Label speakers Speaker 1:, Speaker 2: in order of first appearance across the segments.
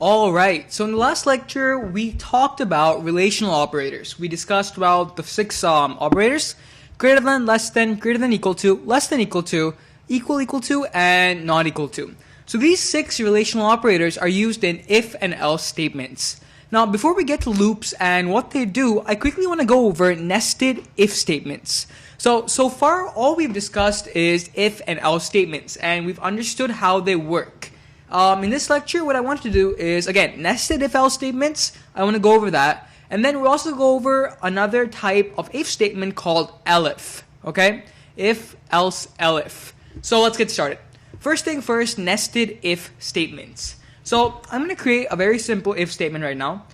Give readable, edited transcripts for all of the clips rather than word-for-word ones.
Speaker 1: All right, so in the last lecture, we talked about relational operators. We discussed about the six operators: greater than, less than, greater than equal to, less than equal to, equal to, and not equal to. So these six relational operators are used in if and else statements. Now, before we get to loops and what they do, I quickly want to go over nested if statements. So far, all we've discussed is if and else statements, and we've understood how they work. In this lecture, what I want to do is, again, nested if-else statements. I want to go over that. And then we'll also go over another type of if statement called elif. Okay? If, else, elif. So let's get started. First thing first, nested if statements. So I'm going to create a very simple if statement right now.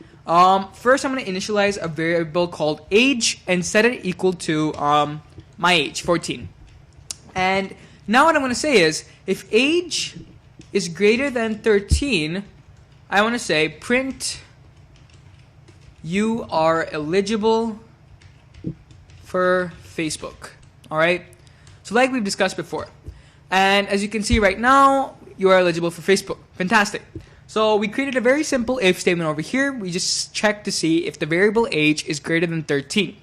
Speaker 1: First, I'm going to initialize a variable called age and set it equal to my age, 14. And now what I'm going to say is, if age is greater than 13, I want to say print you are eligible for Facebook. Alright? So like we've discussed before. And as you can see right now, you are eligible for Facebook. Fantastic. So we created a very simple if statement over here. We just check to see if the variable age is greater than 13.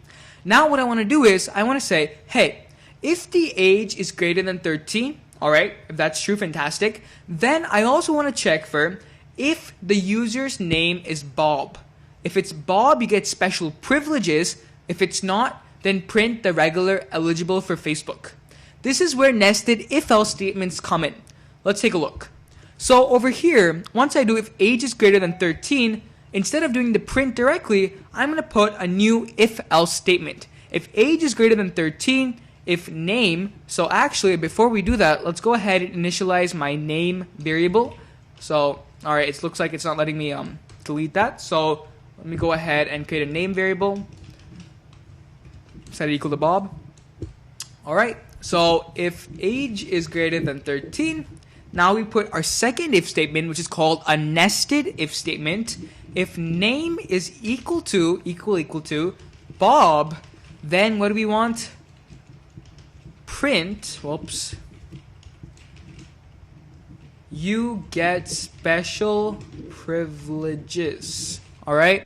Speaker 1: Now what I want to do is, I want to say, hey, if the age is greater than 13, alright, if that's true, fantastic. Then I also want to check for if the user's name is Bob. If it's Bob, you get special privileges. If it's not, then print the regular eligible for Facebook. This is where nested if-else statements come in. Let's take a look. So over here, once I do if age is greater than 13, instead of doing the print directly, I'm going to put a new if-else statement. If age is greater than 13, if name, so actually before we do that, let's go ahead and initialize my name variable. So, alright, it looks like it's not letting me delete that. So let me go ahead and create a name variable. Set it equal to Bob. Alright, so if age is greater than 13, now we put our second if statement, which is called a nested if statement. If name is equal to Bob, then what do we want? Print, whoops, you get special privileges. Alright,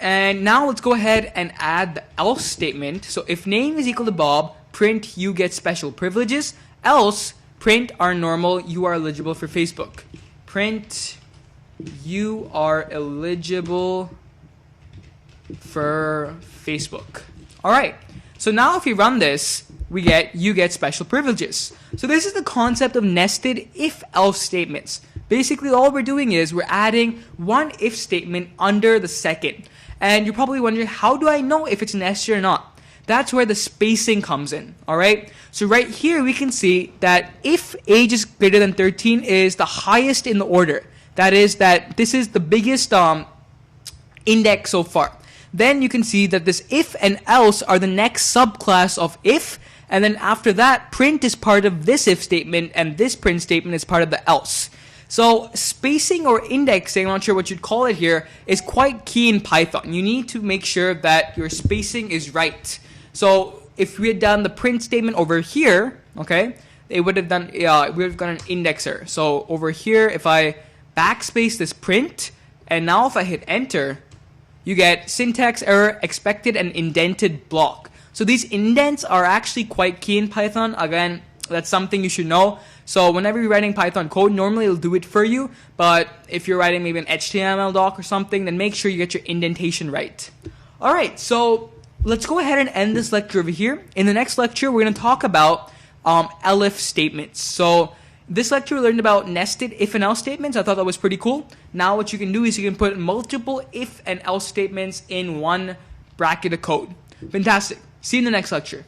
Speaker 1: and now let's go ahead and add the else statement. So if name is equal to Bob, print you get special privileges. Else, print are normal, you are eligible for Facebook. Print you are eligible for Facebook. Alright, so now if we run this, we get you get special privileges. So this is the concept of nested if-else statements. Basically all we're doing is we're adding one if statement under the second. And you're probably wondering, how do I know if it's nested or not? That's where the spacing comes in. Alright, so right here we can see that if age is greater than 13 is the highest in the order. That is that this is the biggest index so far. Then you can see that this if and else are the next subclass of if, and then after that, print is part of this if statement, and this print statement is part of the else. So spacing or indexing, I'm not sure what you'd call it here, is quite key in Python. You need to make sure that your spacing is right. So if we had done the print statement over here, okay, it would have done, we would have got an indexer. So over here, if I backspace this print, and now if I hit enter, you get syntax error, expected and indented block. So these indents are actually quite key in Python. Again, that's something you should know. So whenever you're writing Python code, normally it'll do it for you. But if you're writing maybe an HTML doc or something, then make sure you get your indentation right. Alright, so let's go ahead and end this lecture over here. In the next lecture, we're going to talk about elif statements. So this lecture we learned about nested if and else statements. I thought that was pretty cool. Now what you can do is you can put multiple if and else statements in one bracket of code. Fantastic. See you in the next lecture.